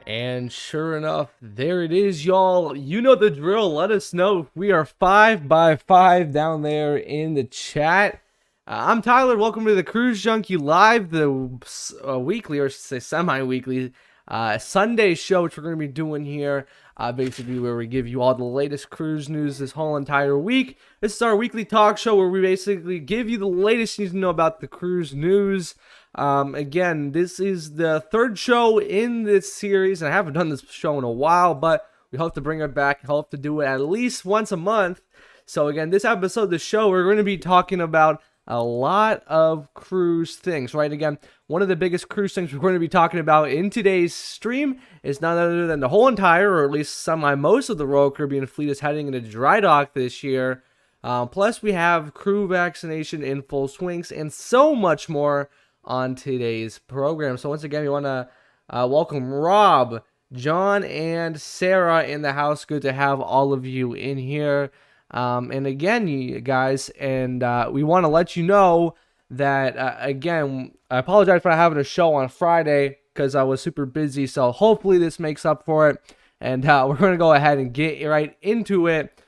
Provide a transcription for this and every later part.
And sure enough, there it is, y'all. You know the drill. Let us know. We are 5 by 5 down there in the chat. I'm Tyler. Welcome to the Cruise Junkie Live, the weekly, or say semi-weekly, Sunday show, which we're going to be doing here. Basically, where we give you all the latest cruise news this whole entire week. This is our weekly talk show where we basically give you the latest you need to know about the cruise news. Again, this is the third show in this series, and I haven't done this show in a while, but we hope to bring it back. Hope to do it at least once a month. So again, this episode of the show, we're going to be talking about a lot of cruise things, right? Again, one of the biggest cruise things we're going to be talking about in today's stream is none other than the whole entire, or at least most of the Royal Caribbean fleet is heading into dry dock this year. Plus, we have crew vaccination in full swings and so much more on today's program. So once again, we want to welcome Rob, John, and Sarah in the house. Good to have all of you in here. And again, you guys, and we want to let you know that, again, I apologize for not having a show on Friday because I was super busy, so hopefully this makes up for it. And we're going to go ahead and get right into it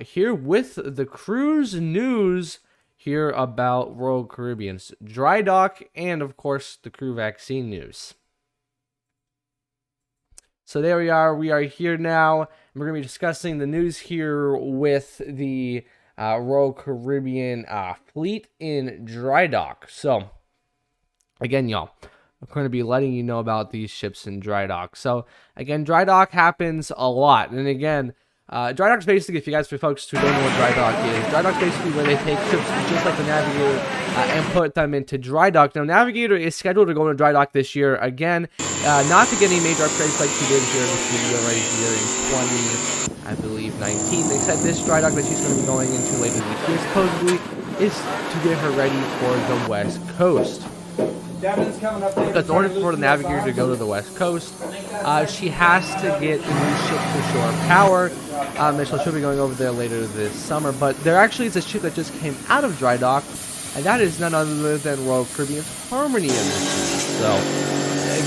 here with the cruise news here about Royal Caribbean's dry dock and, of course, the crew vaccine news. So there we are. We are here now. We're going to be discussing the news here with the Royal Caribbean fleet in dry dock. So, again, y'all, I'm going to be letting you know about these ships in dry dock. So, again, dry dock happens a lot. And again, dry dock is basically, if you guys, for folks who don't know what dry dock is, dry dock is basically where they take ships just like the Navigator and put them into dry dock. Now, Navigator is scheduled to go into dry dock this year again, not to get any major upgrades like she did here in this video right here in 20, I believe, 19. They said this dry dock that she's going to be going into later this year supposedly is to get her ready for the West Coast. Because in order for the Navigator to go to the West Coast, she has to get the new ship to shore power. And she'll be going over there later this summer. But there actually is a ship that just came out of dry dock, and that is none other than Royal Caribbean's Harmony Edition. So,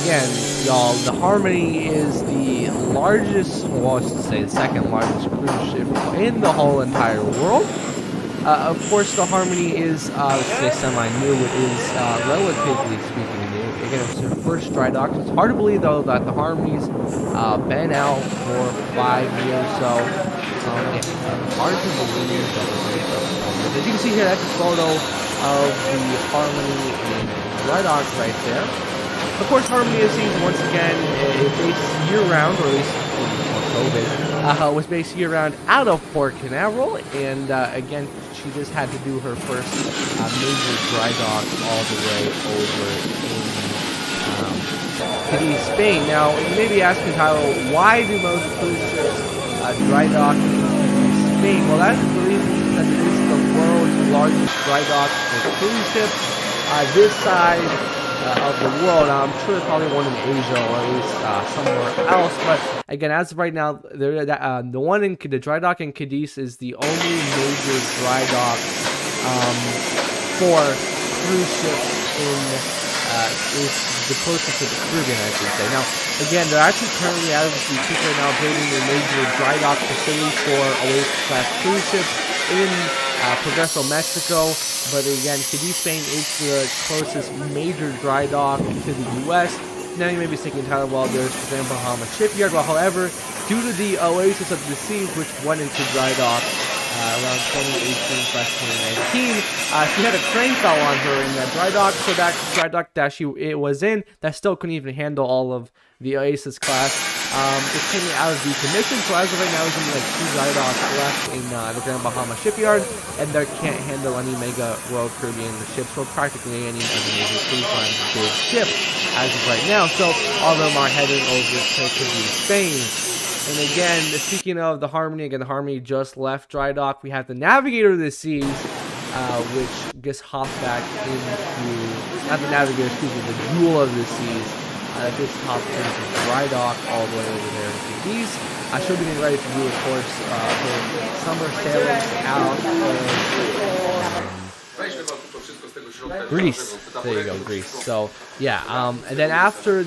again, y'all, the Harmony is the largest, well, I should say the second largest cruise ship in the whole entire world. Of course, the Harmony is, let's say, semi-new. It is, relatively speaking, new. Again, it's her first dry dock. It's hard to believe, though, that the Harmony's been out for 5 years. So, hard to believe. As you can see here, that's a photo of the Harmony in dry dock right there. Of course, Harmony is once again based year-round, or at least before COVID, was based year-round out of Port Canaveral, and again, she just had to do her first major dry dock all the way over in Cadiz, Spain. Now, you may be asking, Tyler, why do most cruise ships dry dock in Cadiz, Spain? Well, that's the reason that it is the world's largest dry dock for cruise ships this side of the world. I'm sure there's probably one in Asia or at least somewhere else, but again, as of right now, the one in the dry dock in Cadiz is the only major dry dock for cruise ships is the closest to the Caribbean, I should say. Now, again, they're actually currently, as we speak right now, building a major dry dock facility for Oasis-class cruise ships in Progreso, Mexico. But again, Cadiz, Spain is the closest major dry dock to the U.S. Now you may be thinking, Tyler, well, there's the Grand Bahama Shipyard. Well, however, due to the Oasis of the Seas, which went into dry dock around 2018/2019, she had a crane fell on her in that dry dock. So that dry dock that it was in, that still couldn't even handle all of the Oasis class. It came out of decommission, so as of right now, there's only like 2 dry docks left in the Grand Bahama Shipyard, and they can't handle any mega Royal Caribbean ships, or practically any major cruise line big ship as of right now. So all of them are heading over to Cadiz, Spain. And again, speaking of the Harmony, again, the Harmony just left dry dock. We have the Navigator of the Seas, which gets hopped back into, not the Navigator, excuse me, the Jewel of the Seas. This hopped into dry dock all the way over there in Cadiz. She'll be getting ready to do, of course, her summer sailings out of Greece. There you go, Greece. So yeah, and then after I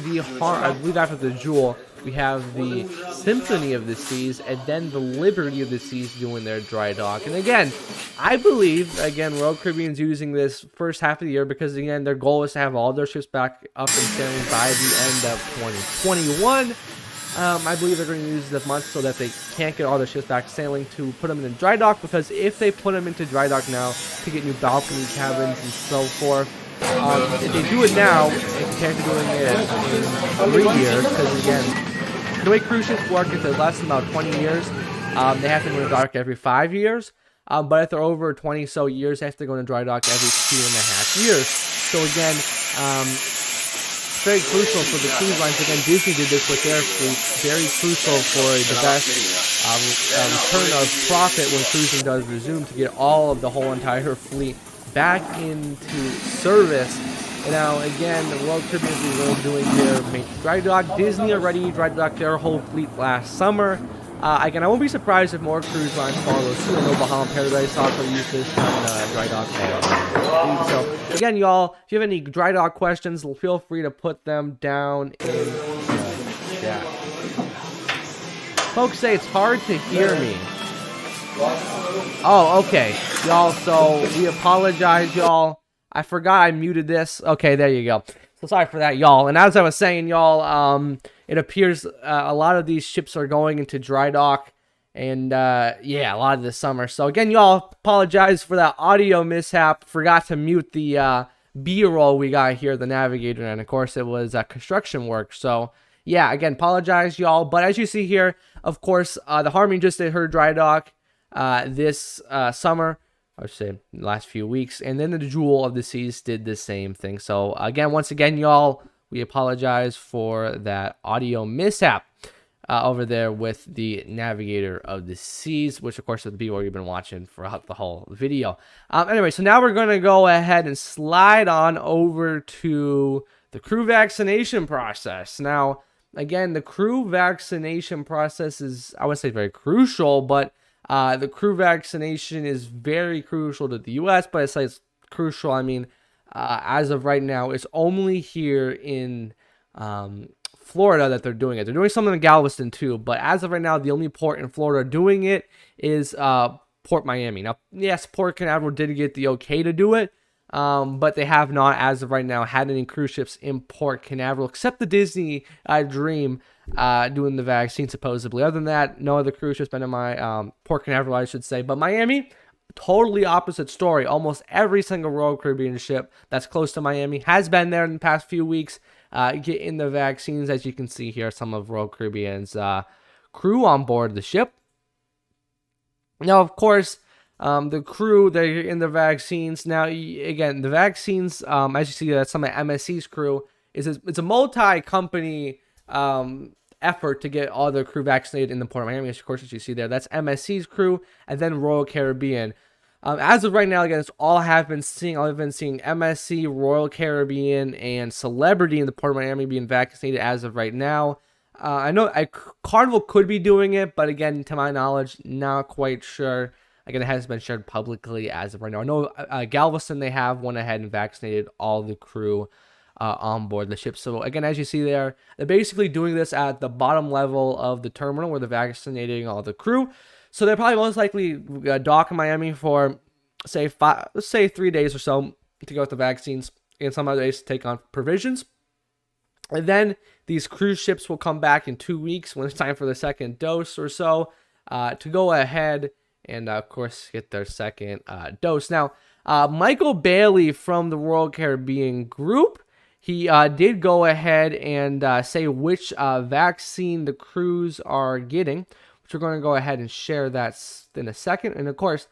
believe after the Jewel, we have the Symphony of the Seas, and then the Liberty of the Seas doing their dry dock. And again, I believe Royal Caribbean's using this first half of the year because again their goal is to have all their ships back up and sailing by the end of 2021. I believe they're going to use this month so that they can't get all their ships back sailing to put them in dry dock, because if they put them into dry dock now to get new balcony cabins and so forth, if they do it now and compared to doing it in 3 years, because again, the way cruise ships work, if they're less than about 20 years, they have to go to dry dock every 5 years. But if they're over 20 so years, they have to go to dry dock every 2.5 years. So again, it's very crucial for the cruise lines. Again, Disney did this with their fleet. Very crucial for the best return of profit when cruising does resume, to get all of the whole entire fleet back into service. And now, again, the Royal Caribbean is doing their major dry dock. Disney already dry docked their whole fleet last summer. Again, I won't be surprised if more cruise lines follow suit. I know Bahama Paradise also used this dry dock. So, again, y'all, if you have any dry dock questions, feel free to put them down in the chat. Folks say it's hard to hear me. Oh, okay. Y'all, so we apologize, y'all. I forgot I muted this. Okay, there you go. So sorry for that, y'all. And as I was saying, y'all, it appears a lot of these ships are going into dry dock, and yeah, a lot of this summer. So again, y'all, apologize for that audio mishap. Forgot to mute the B-roll we got here, the Navigator, and of course it was construction work. So yeah, again, apologize, y'all. But as you see here, of course, the Harmony just did her dry dock this summer. I would say the last few weeks, and then the Jewel of the Seas did the same thing. So again, once again, y'all, we apologize for that audio mishap over there with the Navigator of the Seas, which of course is the B-roll you've been watching throughout the whole video. Anyway, so now we're going to go ahead and slide on over to the crew vaccination process. Now, again, the crew vaccination process is, I would say, very crucial, but the crew vaccination is very crucial to the U.S., but I say it's crucial, I mean, as of right now, it's only here in Florida that they're doing it. They're doing something in Galveston too, but as of right now, the only port in Florida doing it is Port Miami. Now, yes, Port Canaveral did get the okay to do it, but they have not, as of right now, had any cruise ships in Port Canaveral, except the Disney Dream doing the vaccine, supposedly. Other than that, no other cruise ships been in my Port Canaveral, I should say. But Miami, totally opposite story. Almost every single Royal Caribbean ship that's close to Miami has been there in the past few weeks, getting the vaccines. As you can see here, some of Royal Caribbean's crew on board the ship. Now, of course, the crew, they're in the vaccines. Now, again, the vaccines, as you see, some of MSC's crew, it's a multi-company effort to get all the crew vaccinated in the Port of Miami. Of course, as you see there, that's MSC's crew, and then Royal Caribbean. As of right now, again, it's all I've been seeing MSC, Royal Caribbean, and Celebrity in the Port of Miami being vaccinated as of right now. I know Carnival could be doing it, but again, to my knowledge, not quite sure. Again, it hasn't been shared publicly as of right now. I know Galveston, they have went ahead and vaccinated all the crew on board the ship. So again, as you see there, they're basically doing this at the bottom level of the terminal where they're vaccinating all the crew. So they're probably most likely dock in Miami for say 3 days or so to go with the vaccines, and some other days to take on provisions. And then these cruise ships will come back in 2 weeks when it's time for the second dose or so to go ahead and of course get their second dose. Now, Michael Bailey from the Royal Caribbean group, he did go ahead and say which vaccine the crews are getting, which we're going to go ahead and share that in a second. And of course,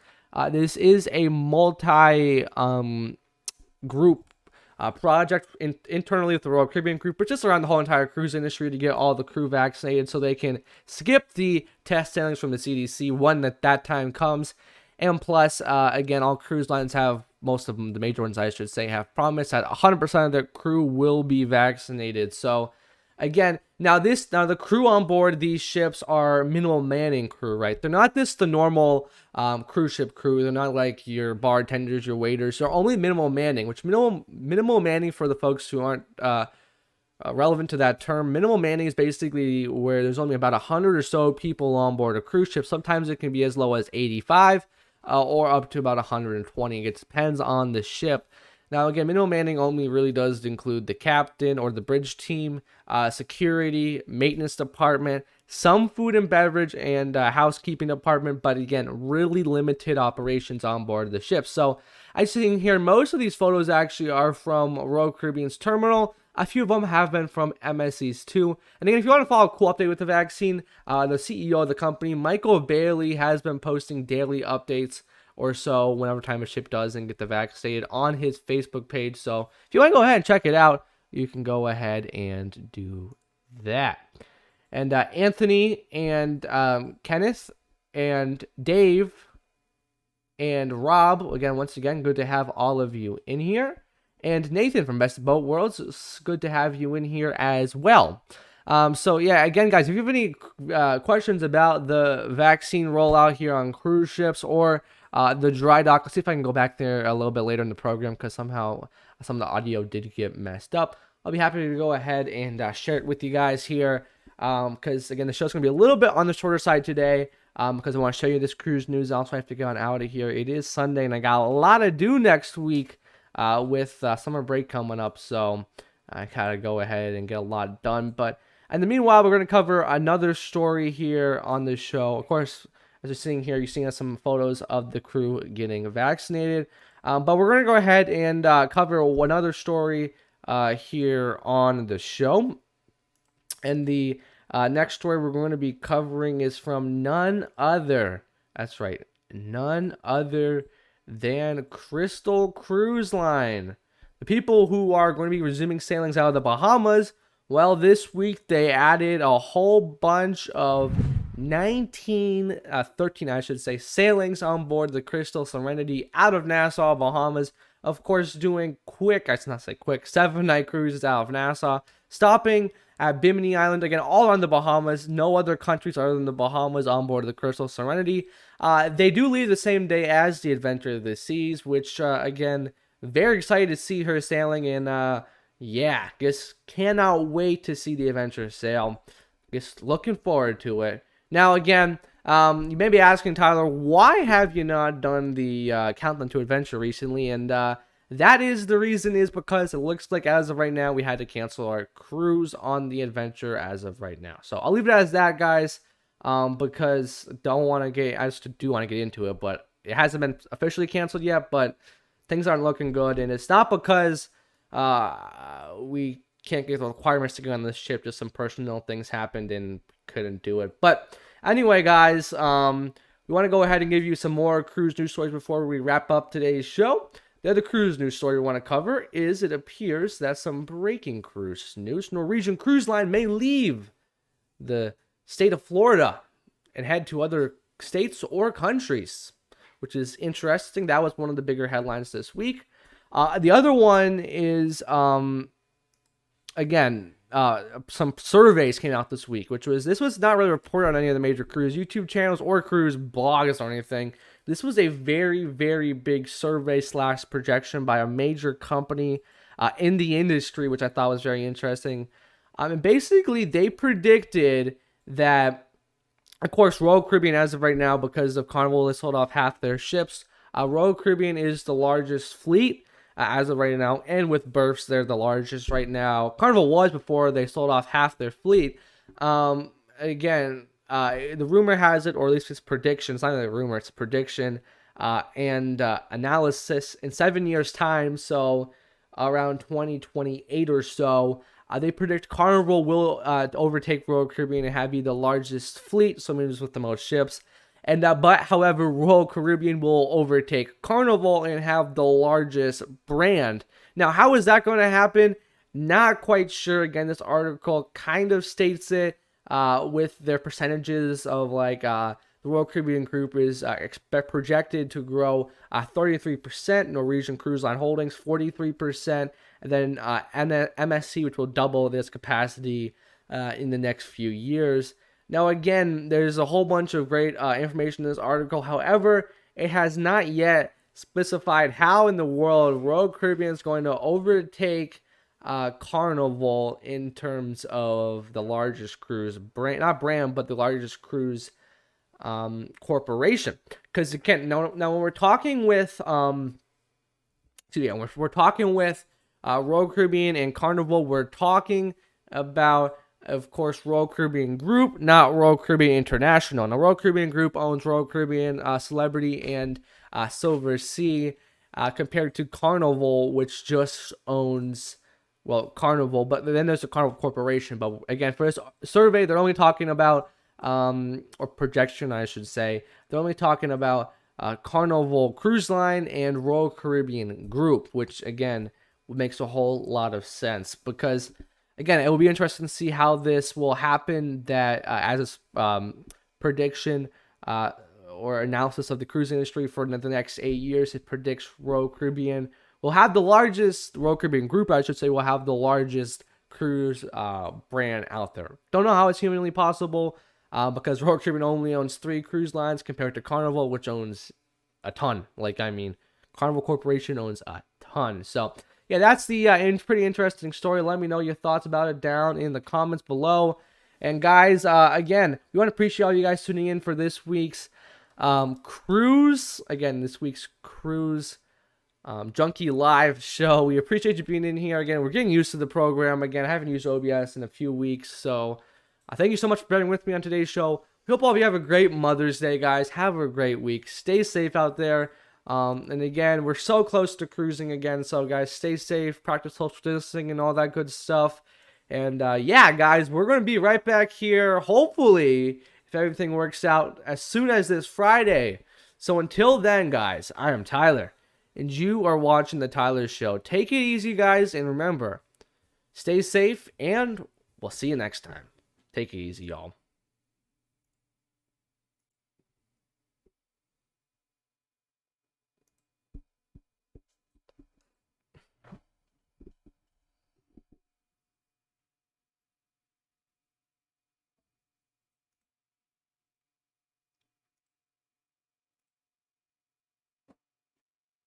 this is a multi-group project internally with the Royal Caribbean group, but just around the whole entire cruise industry to get all the crew vaccinated so they can skip the test sailings from the CDC when that time comes. And plus, again, all cruise lines have, most of them, the major ones I should say, have promised that 100% of their crew will be vaccinated. So again, now the crew on board these ships are minimal manning crew, right? They're not the normal cruise ship crew. They're not like your bartenders, your waiters. They're only minimal manning, which minimal manning for the folks who aren't relevant to that term. Minimal manning is basically where there's only about 100 or so people on board a cruise ship. Sometimes it can be as low as 85 or up to about 120. It depends on the ship. Now, again, minimal manning only really does include the captain or the bridge team, security, maintenance department, some food and beverage, and housekeeping department, but again, really limited operations on board the ship. So I see here most of these photos actually are from Royal Caribbean's terminal. A few of them have been from MSC's too. And again, if you want to follow a cool update with the vaccine, the CEO of the company, Michael Bailey, has been posting daily updates or so whenever time a ship does and get the vaccinated on his Facebook page. So if you want to go ahead and check it out, you can go ahead and do that. And Anthony and Kenneth and Dave and Rob, again, once again, good to have all of you in here. And Nathan from Best of Boat Worlds, it's good to have you in here as well. So yeah, again, guys, if you have any questions about the vaccine rollout here on cruise ships or the dry dock, let's see if I can go back there a little bit later in the program because somehow some of the audio did get messed up. I'll be happy to go ahead and share it with you guys here because, again, the show's going to be a little bit on the shorter side today because I want to show you this cruise news. I also have to get on out of here. It is Sunday, and I got a lot to do next week with summer break coming up, so I gotta go ahead and get a lot done. But in the meanwhile, we're going to cover another story here on this show. Of course, as you're seeing here, you're seeing some photos of the crew getting vaccinated. But we're going to go ahead and cover another story here on the show. And the next story we're going to be covering is from none other, that's right, none other than Crystal Cruise Line. The people who are going to be resuming sailings out of the Bahamas, well, this week they added a whole bunch of 13 I should say, sailings on board the Crystal Serenity out of Nassau, Bahamas. Of course, doing quick, I should not say quick, 7-night cruises out of Nassau, stopping at Bimini Island, again, all on the Bahamas. No other countries other than the Bahamas on board the Crystal Serenity. They do leave the same day as the Adventure of the Seas, which, again, very excited to see her sailing, and yeah, just cannot wait to see the Adventure sail. Just looking forward to it. Now, again, you may be asking, Tyler, why have you not done the Countdown to Adventure recently? And that is the reason is because it looks like as of right now, we had to cancel our cruise on the Adventure as of right now. So I'll leave it as that, guys, because I just do want to get into it, but it hasn't been officially canceled yet, but things aren't looking good. And it's not because we can't get the requirements to get on this ship, just some personal things happened and couldn't do it. But anyway, guys, we want to go ahead and give you some more cruise news stories before we wrap up today's show. The other cruise news story we want to cover is it appears that some breaking cruise news. Norwegian Cruise Line may leave the state of Florida and head to other states or countries, which is interesting. That was one of the bigger headlines this week. The other one is, again, some surveys came out this week, this was not really reported on any of the major cruise YouTube channels or cruise blogs or anything. This was a very, very big survey / projection by a major company in the industry, which I thought was very interesting. And basically, they predicted that, of course, Royal Caribbean, as of right now, because of Carnival, they sold off half their ships. Royal Caribbean is the largest fleet as of right now, and with berths, they're the largest right now. Carnival was before they sold off half their fleet. Again, the rumor has it, or at least it's prediction. It's not really a rumor; it's a prediction and analysis. In 7 years' time, so around 2028 or so, they predict Carnival will overtake Royal Caribbean and be the largest fleet, so means with the most ships. And but however, Royal Caribbean will overtake Carnival and have the largest brand. Now, how is that going to happen? Not quite sure. Again, this article kind of states it with their percentages of like the Royal Caribbean Group is projected to grow 33%, Norwegian Cruise Line Holdings 43%, and then MSC, which will double this capacity, in the next few years. Now, again, there's a whole bunch of great information in this article. However, it has not yet specified how in the world Royal Caribbean is going to overtake Carnival in terms of the largest cruise brand, not brand, but the largest cruise corporation. Because again, now when we're talking with we're talking with Royal Caribbean and Carnival, we're talking about, of course, Royal Caribbean Group, not Royal Caribbean International. Now, Royal Caribbean Group owns Royal Caribbean Celebrity and Silver Sea, compared to Carnival, which just owns, well, Carnival, but then there's a Carnival Corporation. But again, for this survey, they're only talking about, or projection, I should say, they're only talking about Carnival Cruise Line and Royal Caribbean Group, which again makes a whole lot of sense, because again, it will be interesting to see how this will happen, that as a prediction or analysis of the cruise industry for the next 8 years, it predicts Royal Caribbean will have the largest, Royal Caribbean Group, I should say, will have the largest cruise brand out there. Don't know how it's humanly possible, because Royal Caribbean only owns 3 cruise lines compared to Carnival, which owns a ton. Carnival Corporation owns a ton. So, yeah, that's the pretty interesting story. Let me know your thoughts about it down in the comments below. And guys, again, we want to appreciate all you guys tuning in for this week's cruise. Again, this week's cruise Junkie live show. We appreciate you being in here. Again, we're getting used to the program. Again, I haven't used OBS in a few weeks, so thank you so much for being with me on today's show. We hope all of you have a great Mother's Day, guys. Have a great week. Stay safe out there. And again, we're so close to cruising again. So, guys, stay safe, practice social distancing, and all that good stuff. And, yeah, guys, we're going to be right back here, hopefully, if everything works out, as soon as this Friday. So, until then, guys, I am Tyler, and you are watching The Tyler Show. Take it easy, guys, and remember, stay safe, and we'll see you next time. Take it easy, y'all.